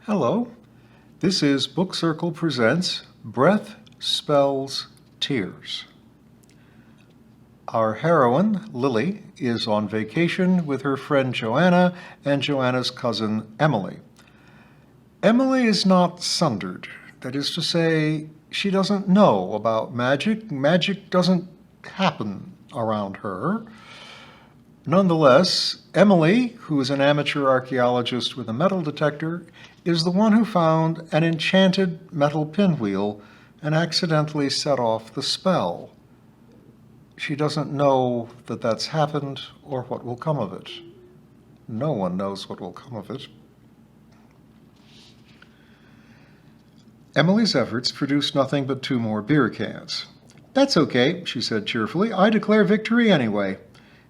Hello, this is Book Circle Presents Breath, Spells, Tears. Our heroine, Lily, is on vacation with her friend Joanna and Joanna's cousin Emily. Emily is not sundered. That is to say, she doesn't know about magic. Magic doesn't happen around her. Nonetheless, Emily, who is an amateur archaeologist with a metal detector, is the one who found an enchanted metal pinwheel and accidentally set off the spell. She doesn't know that that's happened or what will come of it. No one knows what will come of it. Emily's efforts produced nothing but 2 more beer cans. "That's okay," she said cheerfully. "I declare victory anyway."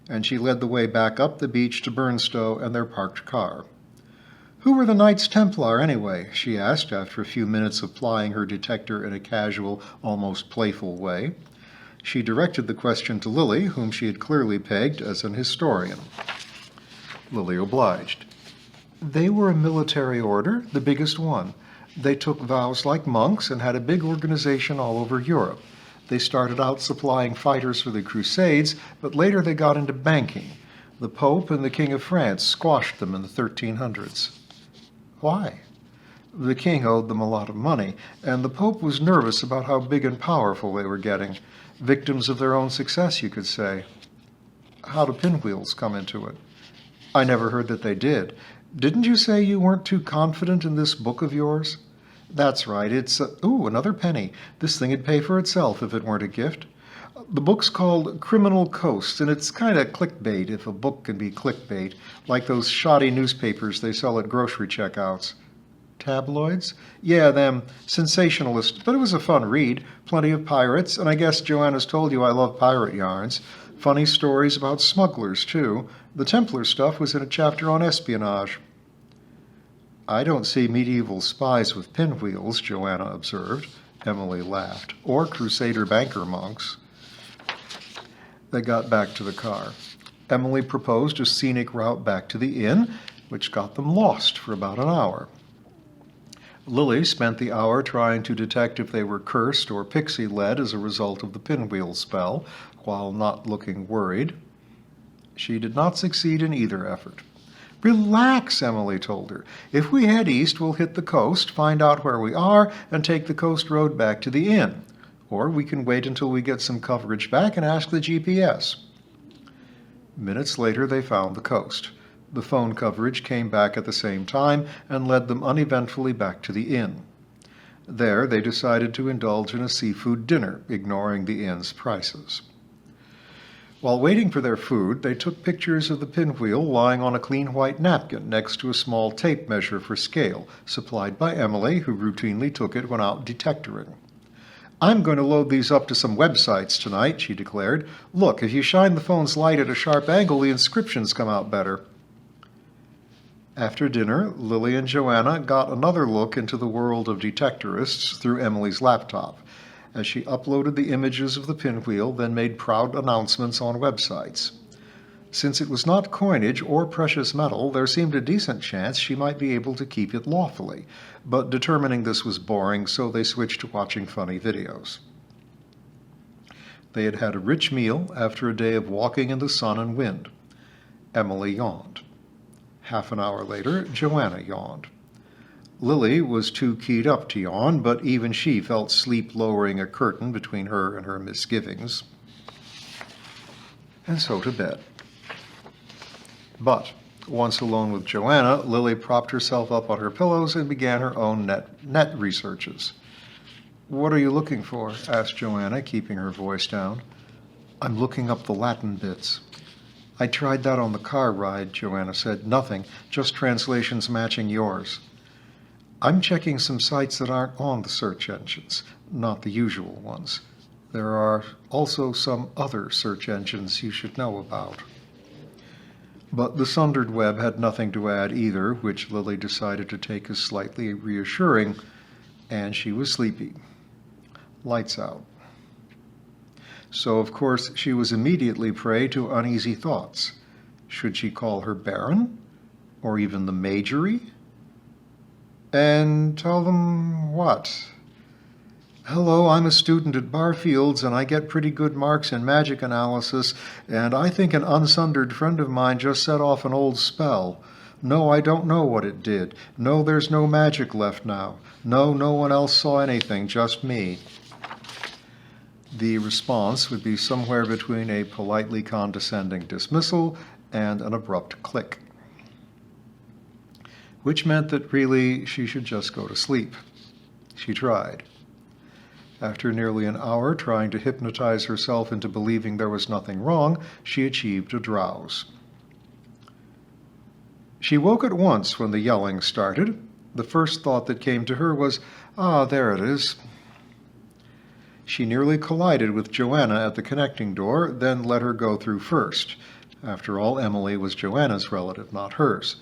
And she led the way back up the beach to Burnstow and their parked car. "Who were the Knights Templar, anyway?" she asked after a few minutes of plying her detector in a casual, almost playful way. She directed the question to Lily, whom she had clearly pegged as an historian. Lily obliged. "They were a military order, the biggest one. They took vows like monks and had a big organization all over Europe. They started out supplying fighters for the Crusades, but later they got into banking. The Pope and the King of France squashed them in the 1300s. Why? The king owed them a lot of money, and the Pope was nervous about how big and powerful they were getting. Victims of their own success, you could say. How do pinwheels come into it? I never heard that they did. Didn't you say you weren't too confident in this book of yours? That's right, it's ooh, another penny. This thing would pay for itself if it weren't a gift. The book's called Criminal Coast, and it's kind of clickbait, if a book can be clickbait, like those shoddy newspapers they sell at grocery checkouts. Tabloids? Yeah, them. Sensationalist. But it was a fun read. Plenty of pirates, and I guess Joanna's told you I love pirate yarns. Funny stories about smugglers, too. The Templar stuff was in a chapter on espionage. I don't see medieval spies with pinwheels, Joanna observed. Emily laughed. Or Crusader banker monks. They got back to the car. Emily proposed a scenic route back to the inn, which got them lost for about an hour. Lily spent the hour trying to detect if they were cursed or pixie-led as a result of the pinwheel spell, while not looking worried. She did not succeed in either effort. "Relax," Emily told her. "If we head east, we'll hit the coast, find out where we are, and take the coast road back to the inn. Or we can wait until we get some coverage back and ask the GPS." Minutes later, they found the coast. The phone coverage came back at the same time and led them uneventfully back to the inn. There, they decided to indulge in a seafood dinner, ignoring the inn's prices. While waiting for their food, they took pictures of the pinwheel lying on a clean white napkin next to a small tape measure for scale, supplied by Emily, who routinely took it when out detectoring. "I'm going to load these up to some websites tonight," she declared. "Look, if you shine the phone's light at a sharp angle, the inscriptions come out better." After dinner, Lily and Joanna got another look into the world of detectorists through Emily's laptop, as she uploaded the images of the pinwheel, then made proud announcements on websites. Since it was not coinage or precious metal, there seemed a decent chance she might be able to keep it lawfully, but determining this was boring, so they switched to watching funny videos. They had had a rich meal after a day of walking in the sun and wind. Emily yawned. Half an hour later, Joanna yawned. Lily was too keyed up to yawn, but even she felt sleep lowering a curtain between her and her misgivings. And so to bed. But, once alone with Joanna, Lily propped herself up on her pillows and began her own net researches. "What are you looking for?" asked Joanna, keeping her voice down. "I'm looking up the Latin bits." "I tried that on the car ride," Joanna said. "Nothing, just translations matching yours." "I'm checking some sites that aren't on the search engines, not the usual ones. There are also some other search engines you should know about." But the sundered web had nothing to add either, which Lily decided to take as slightly reassuring, and she was sleepy. Lights out. So, of course, she was immediately prey to uneasy thoughts. Should she call her Baron? Or even the Majory? And tell them what? Hello, I'm a student at Barfields, and I get pretty good marks in magic analysis, and I think an unsundered friend of mine just set off an old spell. No, I don't know what it did. No, there's no magic left now. No, no one else saw anything, just me. The response would be somewhere between a politely condescending dismissal and an abrupt click, which meant that really she should just go to sleep. She tried. After nearly an hour trying to hypnotize herself into believing there was nothing wrong, she achieved a drowse. She woke at once when the yelling started. The first thought that came to her was, there it is. She nearly collided with Joanna at the connecting door, then let her go through first. After all, Emily was Joanna's relative, not hers.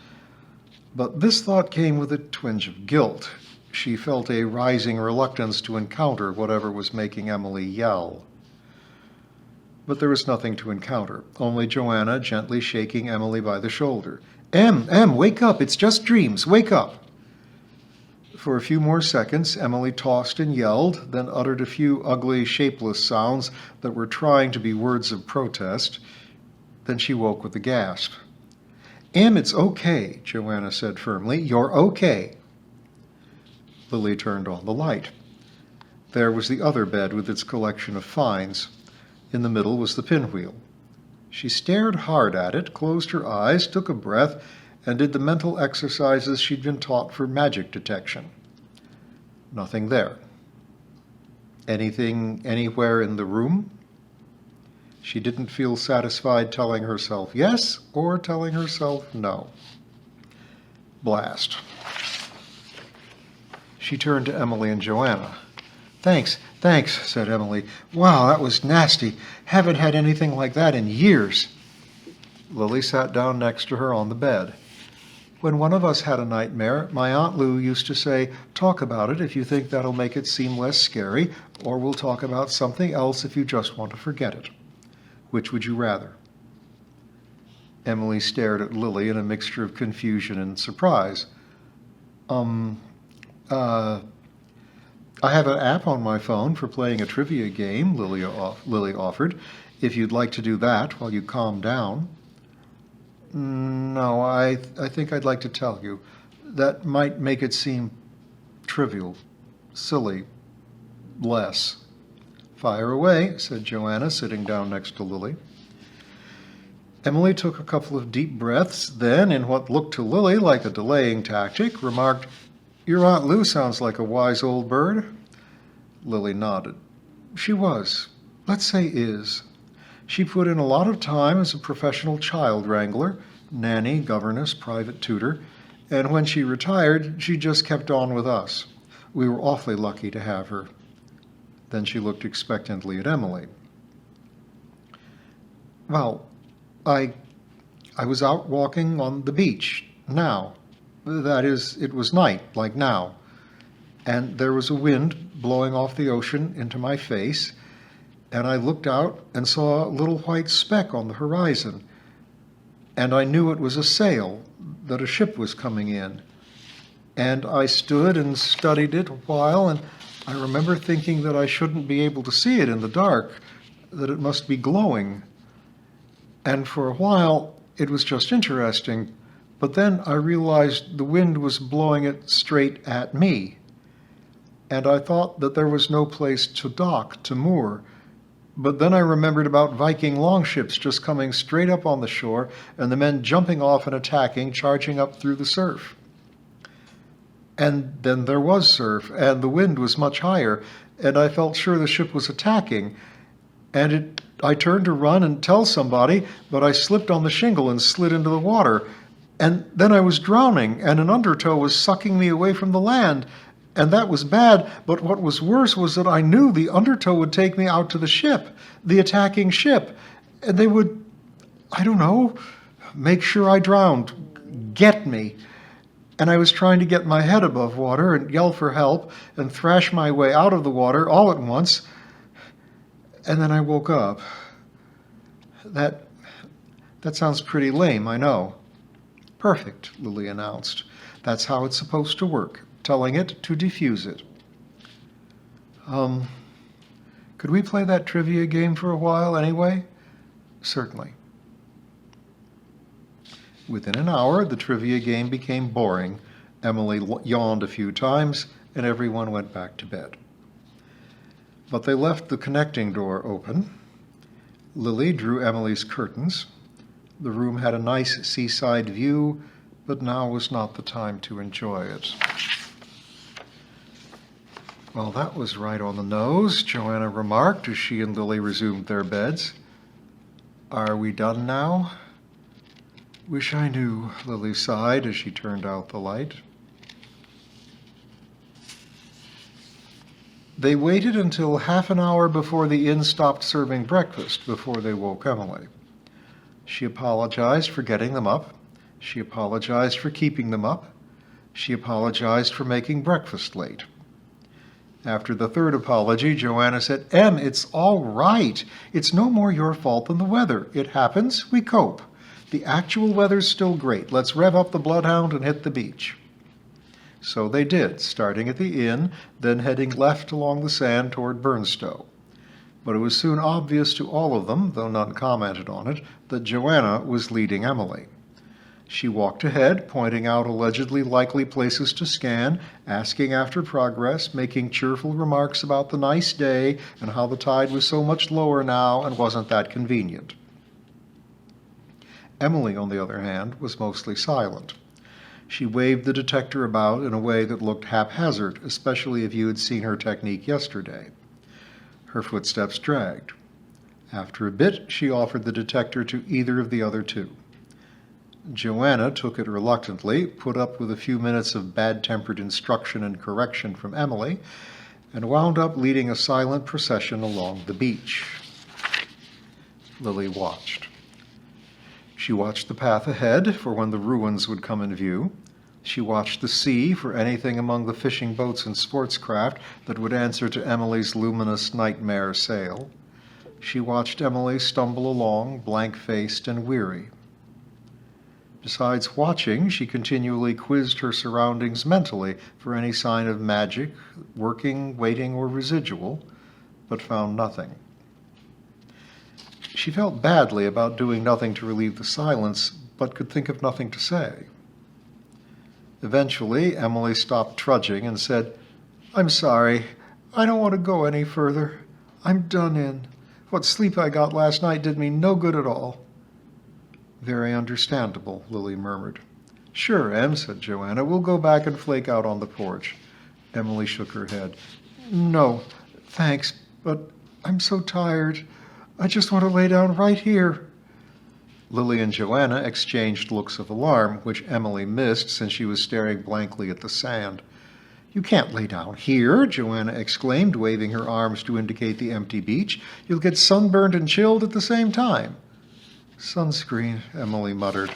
But this thought came with a twinge of guilt. She felt a rising reluctance to encounter whatever was making Emily yell. But there was nothing to encounter, only Joanna gently shaking Emily by the shoulder. Em, wake up, it's just dreams, wake up. For a few more seconds, Emily tossed and yelled, then uttered a few ugly, shapeless sounds that were trying to be words of protest. Then she woke with a gasp. Em, it's okay, Joanna said firmly. You're okay. Lily turned on the light. There was the other bed with its collection of finds. In the middle was the pinwheel. She stared hard at it, closed her eyes, took a breath, and did the mental exercises she'd been taught for magic detection. Nothing there. Anything anywhere in the room? She didn't feel satisfied telling herself yes or telling herself no. Blast. She turned to Emily and Joanna. Thanks, said Emily. Wow, that was nasty. Haven't had anything like that in years. Lily sat down next to her on the bed. When one of us had a nightmare, my Aunt Lou used to say, talk about it if you think that'll make it seem less scary, or we'll talk about something else if you just want to forget it. Which would you rather? Emily stared at Lily in a mixture of confusion and surprise. I have an app on my phone for playing a trivia game, Lily offered, if you'd like to do that while you calm down. No, I think I'd like to tell you. That might make it seem trivial, silly, less. Fire away, said Joanna, sitting down next to Lily. Emily took a couple of deep breaths, then, in what looked to Lily like a delaying tactic, remarked, Your Aunt Lou sounds like a wise old bird. Lily nodded. She was. Let's say is. She put in a lot of time as a professional child wrangler, nanny, governess, private tutor, and when she retired, she just kept on with us. We were awfully lucky to have her. Then she looked expectantly at Emily. Well, I was out walking on the beach, now. That is, it was night, like now. And there was a wind blowing off the ocean into my face, and I looked out and saw a little white speck on the horizon. And I knew it was a sail, that a ship was coming in. And I stood and studied it a while, and I remember thinking that I shouldn't be able to see it in the dark, that it must be glowing. And for a while, it was just interesting, but then I realized the wind was blowing it straight at me. And I thought that there was no place to dock, to moor. But then I remembered about Viking longships just coming straight up on the shore, and the men jumping off and attacking, charging up through the surf. And then there was surf, and the wind was much higher, and I felt sure the ship was attacking. And I turned to run and tell somebody, but I slipped on the shingle and slid into the water. And then I was drowning, and an undertow was sucking me away from the land. And that was bad, but what was worse was that I knew the undertow would take me out to the ship, the attacking ship, and they would, I don't know, make sure I drowned, get me. And I was trying to get my head above water and yell for help and thrash my way out of the water all at once. And then I woke up. That sounds pretty lame, I know. Perfect, Lily announced. That's how it's supposed to work. telling it to defuse it. Could we play that trivia game for a while anyway? Certainly. Within an hour, the trivia game became boring. Emily yawned a few times, and everyone went back to bed. But they left the connecting door open. Lily drew Emily's curtains. The room had a nice seaside view, but now was not the time to enjoy it. Well, that was right on the nose, Joanna remarked as she and Lily resumed their beds. Are we done now? Wish I knew, Lily sighed as she turned out the light. They waited until half an hour before the inn stopped serving breakfast before they woke Emily. She apologized for getting them up. She apologized for keeping them up. She apologized for making breakfast late. After the third apology, Joanna said, Em, it's all right. It's no more your fault than the weather. It happens, we cope. The actual weather's still great. Let's rev up the Bloodhound and hit the beach. So they did, starting at the inn, then heading left along the sand toward Burnstow. But it was soon obvious to all of them, though none commented on it, that Joanna was leading Emily. She walked ahead, pointing out allegedly likely places to scan, asking after progress, making cheerful remarks about the nice day and how the tide was so much lower now and wasn't that convenient. Emily, on the other hand, was mostly silent. She waved the detector about in a way that looked haphazard, especially if you had seen her technique yesterday. Her footsteps dragged. After a bit, she offered the detector to either of the other two. Joanna took it reluctantly, put up with a few minutes of bad-tempered instruction and correction from Emily, and wound up leading a silent procession along the beach. Lily watched. She watched the path ahead for when the ruins would come in view. She watched the sea for anything among the fishing boats and sports craft that would answer to Emily's luminous nightmare sail. She watched Emily stumble along, blank-faced and weary. Besides watching, she continually quizzed her surroundings mentally for any sign of magic, working, waiting, or residual, but found nothing. She felt badly about doing nothing to relieve the silence, but could think of nothing to say. Eventually, Emily stopped trudging and said, I'm sorry. I don't want to go any further. I'm done in. What sleep I got last night did me no good at all. Very understandable, Lily murmured. Sure, Em, said Joanna. We'll go back and flake out on the porch. Emily shook her head. No, thanks, but I'm so tired. I just want to lay down right here. Lily and Joanna exchanged looks of alarm, which Emily missed since she was staring blankly at the sand. You can't lay down here, Joanna exclaimed, waving her arms to indicate the empty beach. You'll get sunburned and chilled at the same time. Sunscreen, Emily muttered.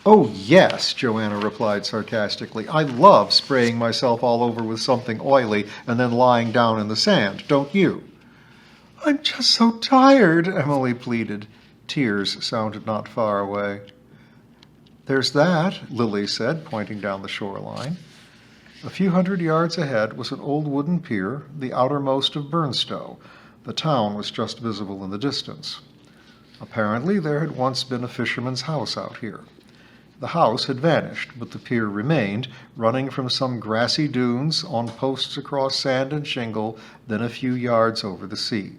Oh, yes, Joanna replied sarcastically. I love spraying myself all over with something oily and then lying down in the sand, don't you? I'm just so tired, Emily pleaded. Tears sounded not far away. There's that, Lily said, pointing down the shoreline. A few hundred yards ahead was an old wooden pier, the outermost of Burnstow. The town was just visible in the distance. Apparently, there had once been a fisherman's house out here. The house had vanished, but the pier remained, running from some grassy dunes on posts across sand and shingle, then a few yards over the sea.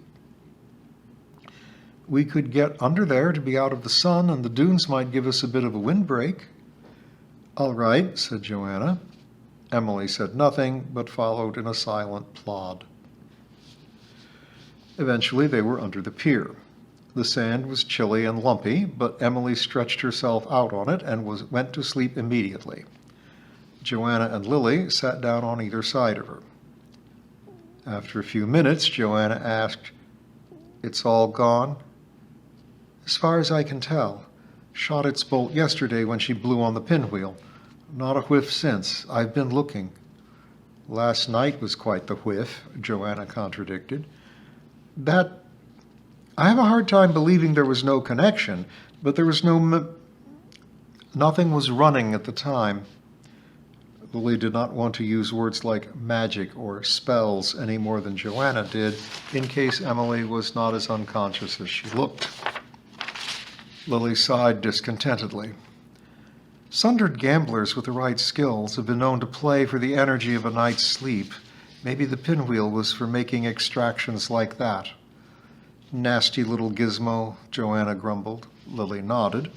We could get under there to be out of the sun, and the dunes might give us a bit of a windbreak. All right, said Joanna. Emily said nothing, but followed in a silent plod. Eventually, they were under the pier. The sand was chilly and lumpy, but Emily stretched herself out on it and went to sleep immediately. Joanna and Lily sat down on either side of her. After a few minutes, Joanna asked, It's all gone? As far as I can tell. Shot its bolt yesterday when she blew on the pinwheel. Not a whiff since. I've been looking. Last night was quite the whiff, Joanna contradicted. I have a hard time believing there was no connection, but there was nothing was running at the time. Lily did not want to use words like magic or spells any more than Joanna did, in case Emily was not as unconscious as she looked. Lily sighed discontentedly. Sundered gamblers with the right skills have been known to play for the energy of a night's sleep. Maybe the pinwheel was for making extractions like that. Nasty little gizmo, Joanna grumbled. Lily nodded.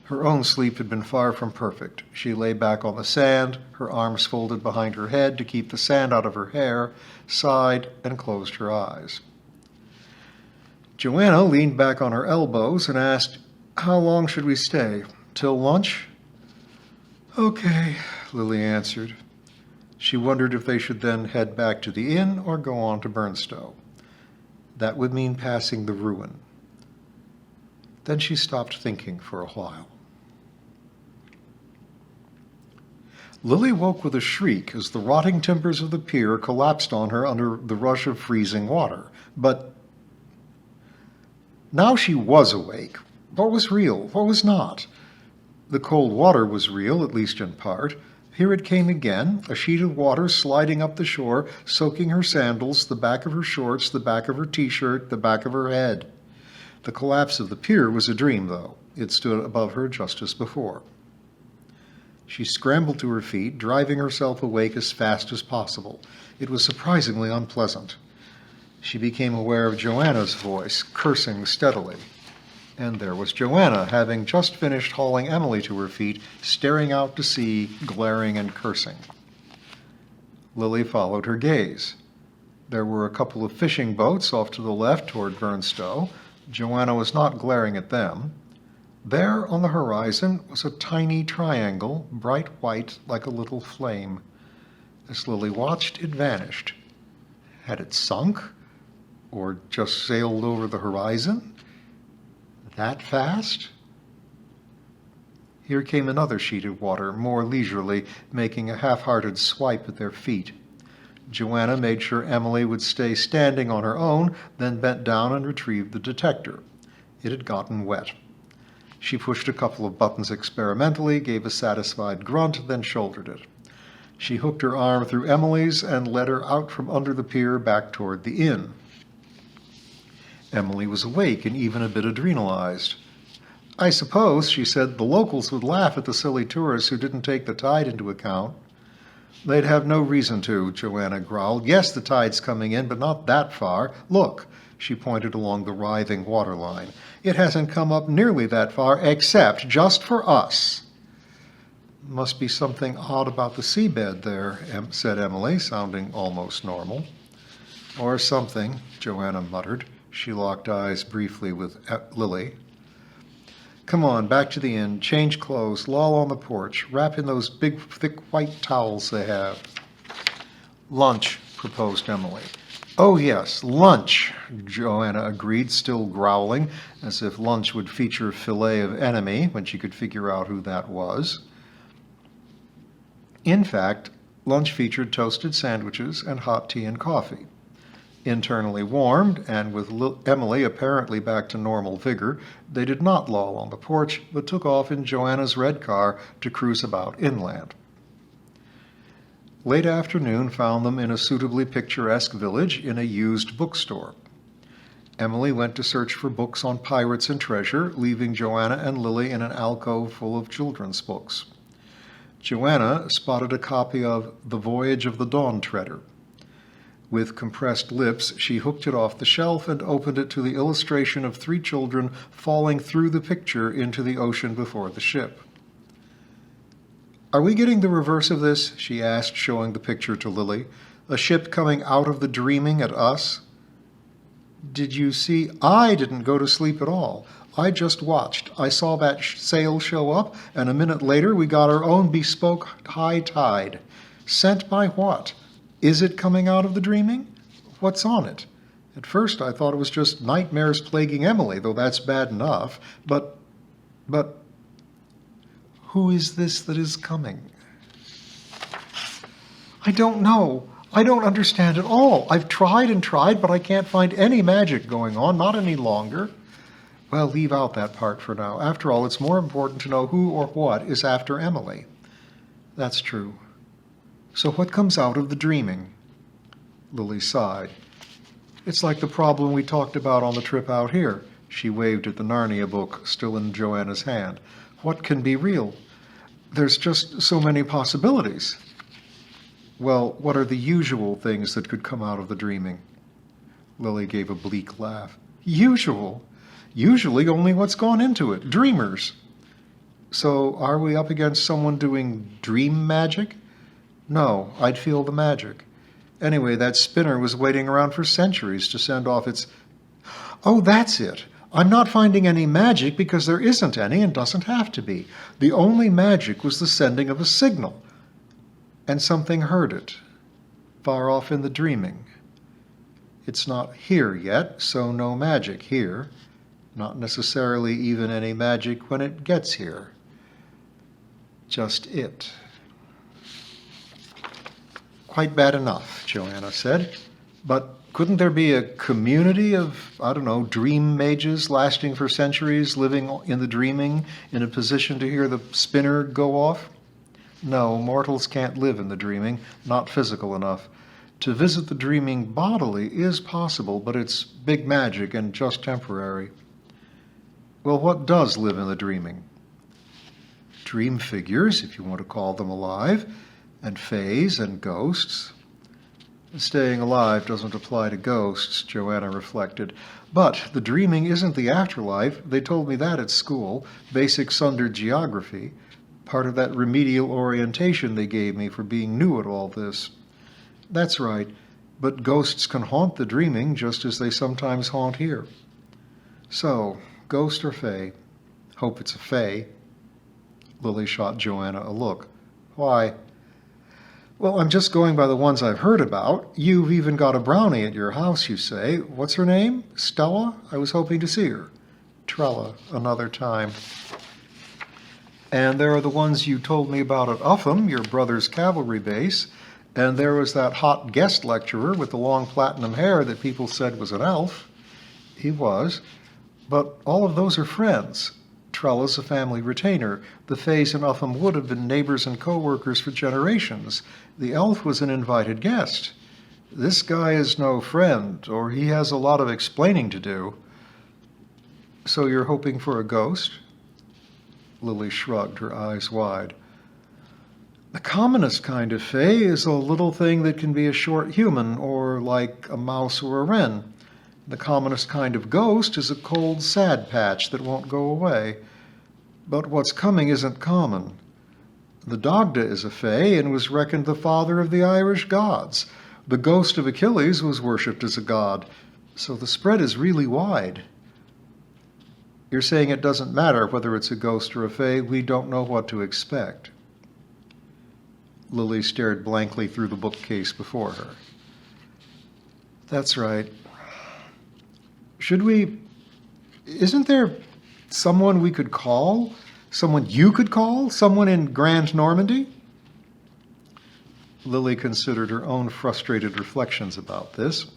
Her own sleep had been far from perfect. She lay back on the sand, her arms folded behind her head to keep the sand out of her hair, sighed, and closed her eyes. Joanna leaned back on her elbows and asked, "How long should we stay? Till lunch?" "Okay," Lily answered. She wondered if they should then head back to the inn or go on to Burnstow. That would mean passing the ruin. Then she stopped thinking for a while. Lily woke with a shriek as the rotting timbers of the pier collapsed on her under the rush of freezing water. But now she was awake. What was real? What was not? The cold water was real, at least in part. Here it came again, a sheet of water sliding up the shore, soaking her sandals, the back of her shorts, the back of her t-shirt, the back of her head. The collapse of the pier was a dream, though. It stood above her just as before. She scrambled to her feet, driving herself awake as fast as possible. It was surprisingly unpleasant. She became aware of Joanna's voice, cursing steadily. And there was Joanna, having just finished hauling Emily to her feet, staring out to sea, glaring and cursing. Lily followed her gaze. There were a couple of fishing boats off to the left toward Burnstow. Joanna was not glaring at them. There on the horizon was a tiny triangle, bright white like a little flame. As Lily watched, it vanished. Had it sunk? Or just sailed over the horizon? That fast? Here came another sheet of water, more leisurely, making a half-hearted swipe at their feet. Joanna made sure Emily would stay standing on her own, then bent down and retrieved the detector. It had gotten wet. She pushed a couple of buttons experimentally, gave a satisfied grunt, then shouldered it. She hooked her arm through Emily's and led her out from under the pier back toward the inn. Emily was awake and even a bit adrenalized. "I suppose," she said, "the locals would laugh at the silly tourists who didn't take the tide into account." "They'd have no reason to," Joanna growled. "Yes, the tide's coming in, but not that far. Look," she pointed along the writhing waterline. "It hasn't come up nearly that far, except just for us." "Must be something odd about the seabed there," said Emily, sounding almost normal. "Or something," Joanna muttered. She locked eyes briefly with Lily. "Come on, back to the inn, change clothes, loll on the porch, wrap in those big, thick white towels they have." "Lunch," proposed Emily. "Oh, yes, lunch," Joanna agreed, still growling, as if lunch would feature filet of enemy when she could figure out who that was. In fact, lunch featured toasted sandwiches and hot tea and coffee. Internally warmed, and with Emily apparently back to normal vigor, they did not loll on the porch, but took off in Joanna's red car to cruise about inland. Late afternoon found them in a suitably picturesque village in a used bookstore. Emily went to search for books on pirates and treasure, leaving Joanna and Lily in an alcove full of children's books. Joanna spotted a copy of The Voyage of the Dawn Treader. With compressed lips, she hooked it off the shelf and opened it to the illustration of 3 children falling through the picture into the ocean before the ship. "Are we getting the reverse of this?" she asked, showing the picture to Lily. "A ship coming out of the dreaming at us?" "Did you see? I didn't go to sleep at all. I just watched. I saw that sail show up, and a minute later we got our own bespoke high tide. Sent by what? Is it coming out of the dreaming? What's on it? At first I thought it was just nightmares plaguing Emily, though that's bad enough. But who is this that is coming?" "I don't know. I don't understand at all. I've tried and tried, but I can't find any magic going on, not any longer." "Well, leave out that part for now. After all, it's more important to know who or what is after Emily." That's true. So what comes out of the dreaming? Lily sighed. It's like the problem we talked about on the trip out here. She waved at the Narnia book, still in Joanna's hand. What can be real? There's just so many possibilities. Well, what are the usual things that could come out of the dreaming? Lily gave a bleak laugh. Usual? Usually only what's gone into it. Dreamers. So are we up against someone doing dream magic? No, I'd feel the magic. Anyway, that spinner was waiting around for centuries to send off its... Oh, that's it. I'm not finding any magic because there isn't any and doesn't have to be. The only magic was the sending of a signal. And something heard it, far off in the dreaming. It's not here yet, so no magic here. Not necessarily even any magic when it gets here. Just it. Quite bad enough, Joanna said. But couldn't there be a community of, dream mages lasting for centuries, living in the dreaming, in a position to hear the spinner go off? No, mortals can't live in the dreaming, not physical enough. To visit the dreaming bodily is possible, but it's big magic and just temporary. Well, what does live in the dreaming? Dream figures, if you want to call them alive, and fays and ghosts. Staying alive doesn't apply to ghosts, Joanna reflected. But the dreaming isn't the afterlife. They told me that at school, basic sundered geography, part of that remedial orientation they gave me for being new at all this. That's right, but ghosts can haunt the dreaming just as they sometimes haunt here. So, ghost or fae? Hope it's a fae. Lily shot Joanna a look. Why? Well, I'm just going by the ones I've heard about. You've even got a brownie at your house, you say. What's her name? Stella? I was hoping to see her. Trella, another time. And there are the ones you told me about at Upham, your brother's cavalry base. And there was that hot guest lecturer with the long platinum hair that people said was an elf. He was. But all of those are friends. Trella's a family retainer. The fays in Upham Wood have been neighbors and co-workers for generations. The elf was an invited guest. This guy is no friend, or he has a lot of explaining to do. So you're hoping for a ghost? Lily shrugged, her eyes wide. The commonest kind of fae is a little thing that can be a short human, or like a mouse or a wren. The commonest kind of ghost is a cold, sad patch that won't go away. But what's coming isn't common. The Dagda is a fae and was reckoned the father of the Irish gods. The ghost of Achilles was worshipped as a god. So the spread is really wide. You're saying it doesn't matter whether it's a ghost or a fae, we don't know what to expect. Lily stared blankly through the bookcase before her. That's right. Isn't there someone we could call? Someone you could call? Someone in Grand Normandy? Lily considered her own frustrated reflections about this,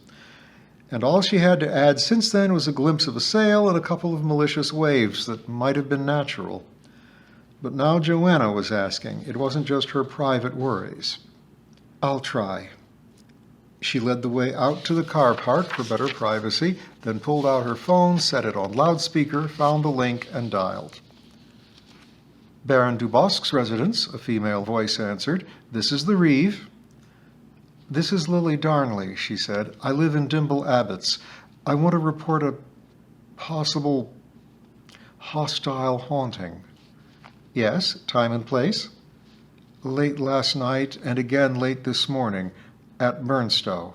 and all she had to add since then was a glimpse of a sail and a couple of malicious waves that might have been natural. But now Joanna was asking. It wasn't just her private worries. I'll try. She led the way out to the car park for better privacy, then pulled out her phone, set it on loudspeaker, found the link, and dialed. Baron Dubosc's residence, a female voice answered. This is the Reeve. This is Lily Darnley, she said. I live in Dimble Abbots. I want to report a possible hostile haunting. Yes, time and place? Late last night and again late this morning. At Burnstow.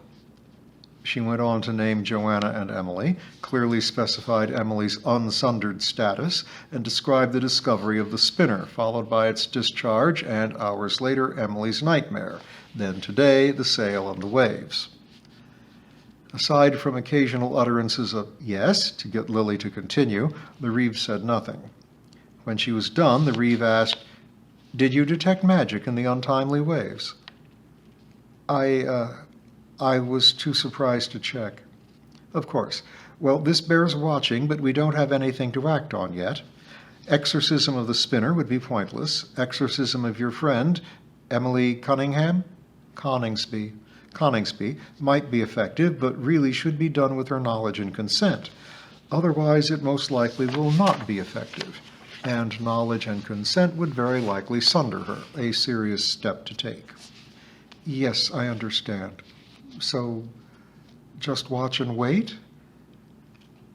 She went on to name Joanna and Emily, clearly specified Emily's unsundered status, and described the discovery of the spinner, followed by its discharge, and hours later, Emily's nightmare. Then today, the sail and the waves. Aside from occasional utterances of yes to get Lily to continue, the Reeve said nothing. When she was done, the Reeve asked, Did you detect magic in the untimely waves? I was too surprised to check. Of course. Well, this bears watching, but we don't have anything to act on yet. Exorcism of the spinner would be pointless. Exorcism of your friend, Emily Cunningham? Coningsby. Coningsby might be effective, but really should be done with her knowledge and consent. Otherwise, it most likely will not be effective, and knowledge and consent would very likely sunder her, a serious step to take. Yes, I understand. So, just watch and wait?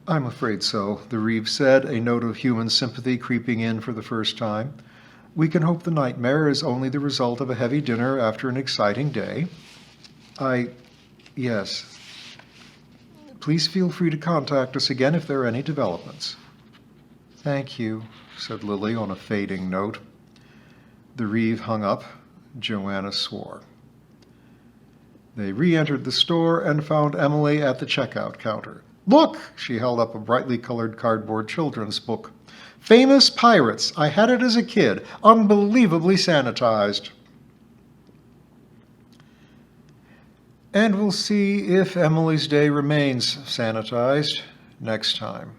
I'm afraid so, the Reeve said, a note of human sympathy creeping in for the first time. We can hope the nightmare is only the result of a heavy dinner after an exciting day. Yes. Please feel free to contact us again if there are any developments. Thank you, said Lily on a fading note. The Reeve hung up. Joanna swore. They re-entered the store and found Emily at the checkout counter. Look! She held up a brightly colored cardboard children's book. Famous Pirates. I had it as a kid. Unbelievably sanitized. And we'll see if Emily's day remains sanitized next time.